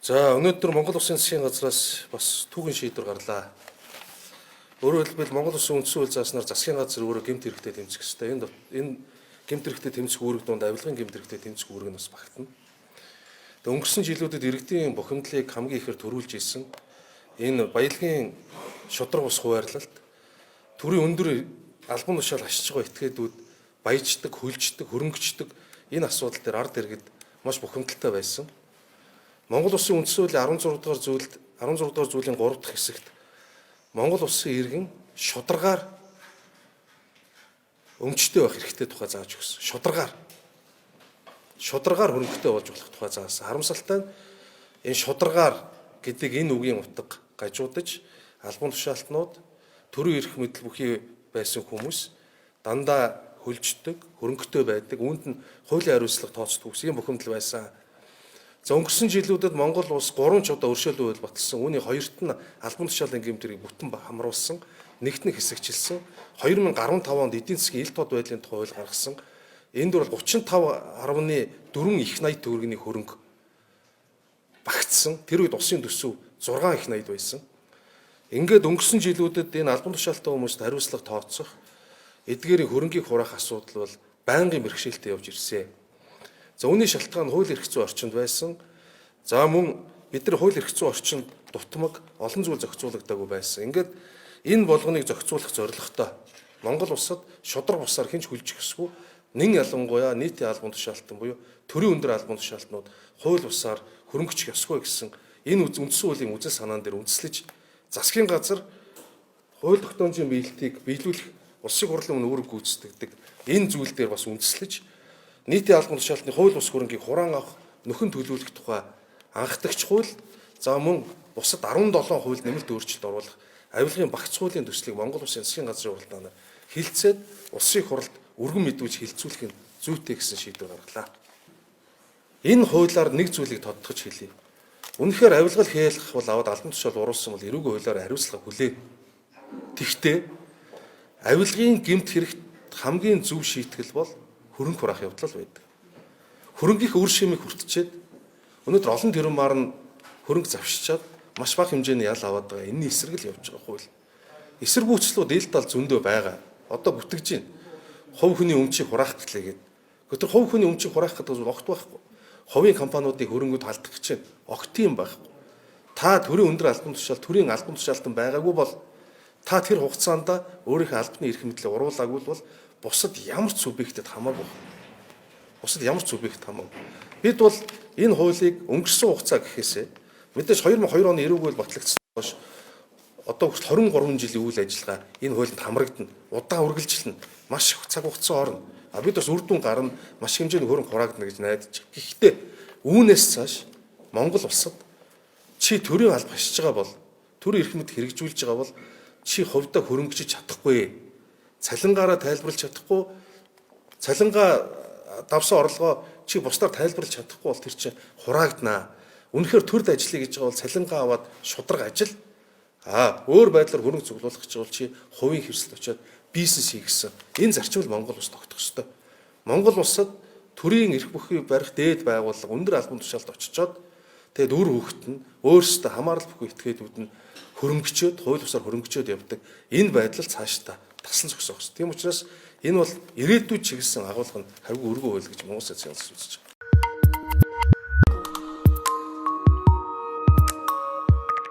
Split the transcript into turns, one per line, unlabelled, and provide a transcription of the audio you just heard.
За өнөөдөр Монгол Улсын засгийн газраас бас түүхэн шийдвэр гарлаа. Өөрөөр хэлбэл Монгол Улсын үндсэн хууль зааснаар засгийн газар өөрөө гэмт хэрэгтэй тэмцэх ёстой. Энэ гэмт хэрэгтэй тэмцэх үүрэг донд авилгын гэмт хэрэгтэй тэмцэх үүрэг нь бас багтана. Тэгээ өнгөрсөн жилүүдэд иргэдийн бухимдлыг хамгийн ихээр төрүүлж исэн энэ баялагын шудраг ус хуваарлалт төрийн өндөр албан тушаал ашиж байгаа этгээдүүд баяждаг, хөлждөг, хөрөнгөчдөг энэ асуудал дээр ард иргэд маш бухимдалтай байсан. Монгол Улсын үндсэн хуулийн 16 дугаар зүйлийн 3 дахь хэсэгт Монгол Улсын иргэн шударгаар өмчтэй байх хэрэгтэй тухай зааж өгсөн. Шударгаар хөрөнгөтэй болж болох тухай заасан. Харамсалтай нь энэ шударгаар гэдэг энэ үгийн утга гажуудаж албан тушаалтнууд төрийн эрх мэдэл бүхий байсан хүмүүс дандаа хөлждөг, хөрөнгөтэй байдаг. Үүнд нь хуулийн хариуцлага тооцдог ийм бухимдал байсан. За өнгөрсөн жилүүдэд Монгол улс 3 ч удаа өршөөлөө үйл баталсан. Үүний хоёрт нь албан тушаалын гэмтрийг бүтэн хамруулсан, нэгт нь хэсэгчилсэн. 2015 онд эдийн засгийн ил тод байдлын тухай хууль гаргасан. Энд бол 35.4 их 80 төгрөгийн хөрөнгө багтсан. Тэр үед улсын төсөв 6 их 80 байсан. Ингээд өнгөрсөн жилүүдэд энэ албан тушаалтай хүмүүст хариуцлага тооцох, эдгээрийн хөрөнгийг хураах асуудал бол байнгын бэрхшээлтэй явж ирсэн. За үүний шалтгаан хууль эрх зүйн орчинд байсан. За мөн бид нар хууль эрх зүйн орчинд дутмаг олон зүйл зохицуулагдаагүй байсан. Ингээд энэ болгоныг зохицуулах зорилготой Монгол улсад шудраг бусаар хинч хүлжих ёсгүй. Нэн ялангуяа нийтийн албан тушаалтан буюу төрийн өндөр албан тушаалтнууд хууль бусаар хөрөнгөчих ёсгүй гэсэн энэ үндсэн хуулийн үзэл санаан дээр үндэслэж засгийн газар хууль тогтоомжийн биелэлтийг биелүүлэх улсын хурлын үүрэг гүйцэтгэдэг энэ зүйл дээр бас үндэслэж нийтийн албан тушаалтны хууль бус хөрөнгийг хураан авах нөхөн төлөвлөх тухай анхдагч хууль за мөн бусад 17 хууль нэмэлт өөрчлөлт оруулах авилгын багц хуулийн төслийг Монгол Улсын засгийн газрын хурлаанаар хилцээд улсын хурлд өргөн мэдүүлж хилцүүлэх нь зүйтэй гэсэн шийдвэр гаргалаа. Энэ хуулиар нэг зүйлийг тодтогч хэлье. Үнэхээр авилгал хийлгэх бол аваад албан тушаал уруулсан бол эрүүгийн хуулиар хариуцлага хүлээн. Тэгвэл авилгын гэмт хэрэгт хамгийн зөв шийтгэл бол хөрөнгө хураах явдал байдаг. Хөрөнгөний үр шимийг хүртчихэд өнөөдөр олон тэрмаар нь хөрөнгө завшичаад маш бага хэмжээний ял аваад байгаа. Энэний эсрэг л явж байгаа хууль. Эсэргүүцлүүд ил тал зөндөө байгаа. Одоо бүтгэж байна. Хувь хүний өмчийг хураах гэхлээр. Тэр хувь хүний өмчийг хураах гэдэг нь огт байхгүй. Хувийн компаниудыг хөрөнгөд халдах гэж огт юм байхгүй. Та төрийн өндөр албан тушаал, төрийн албан тушаалтан байгаагүй бол та тэр хугацаанд өөрийнхөө албаны эрх мэдлийг уруулаагүй бол бусад ямар ч субъектэд хамаагүй. Бид бол энэ хуулийг өнгөрсөн хугацаа гэхээсээ мэдээж 2002 оны эрүүг хууль батлагдсан хойш одоо хүртэл 23 жилийн үйл ажиллагаа энэ хуулинд хамрагдана. Удаан үргэлжилнэ. Маш их цаг хугацаа орно. Бид бас үр дүн гарна, маш хэмжээний хөрөнгө хураагдана гэж найдаж. Гэхдээ үүнээс цааш Монгол улсад чи төрийн алба хашиж байгаа бол төрийн эрх мэд хэрэгжүүлж байгаа бол чи хувьдаа хөрөнгөж чадахгүй. Цалингаараа тайлбарлаж чадахгүй, цалингаа давсан орлогоо чи бусдаар тайлбарлаж чадахгүй бол тэр чинь хураагдана. Үнэхээр төрд ажиллая гэж байгаа бол цалингаа аваад шудраг ажил өөр байдлаар хөрөнгө цуглуулах гэж бол чи хувийн хэрэгсэл очиод бизнес хийх гэсэн энэ зарчмал Монгол улс тогтох ёстой. Монгол улсад төрийн эрх бүхий барих дээд байгууллага өндөр албан тушаалд очичоод тэгээд үр хөвгт нь өөрсдөө хамаарал бүхий этгээдүүд нь хөрөнгөчөөд хууль бусаар хөрөнгөчөөд явдаг. Энэ байдал цаашдаа тасан зогсоох ёстой. Тийм учраас энэ бол ирээдүйд чиглэсэн агуулга нь хавьгүй өргөө хууль гэж Монгол улсын засгийн газар үзэж байна.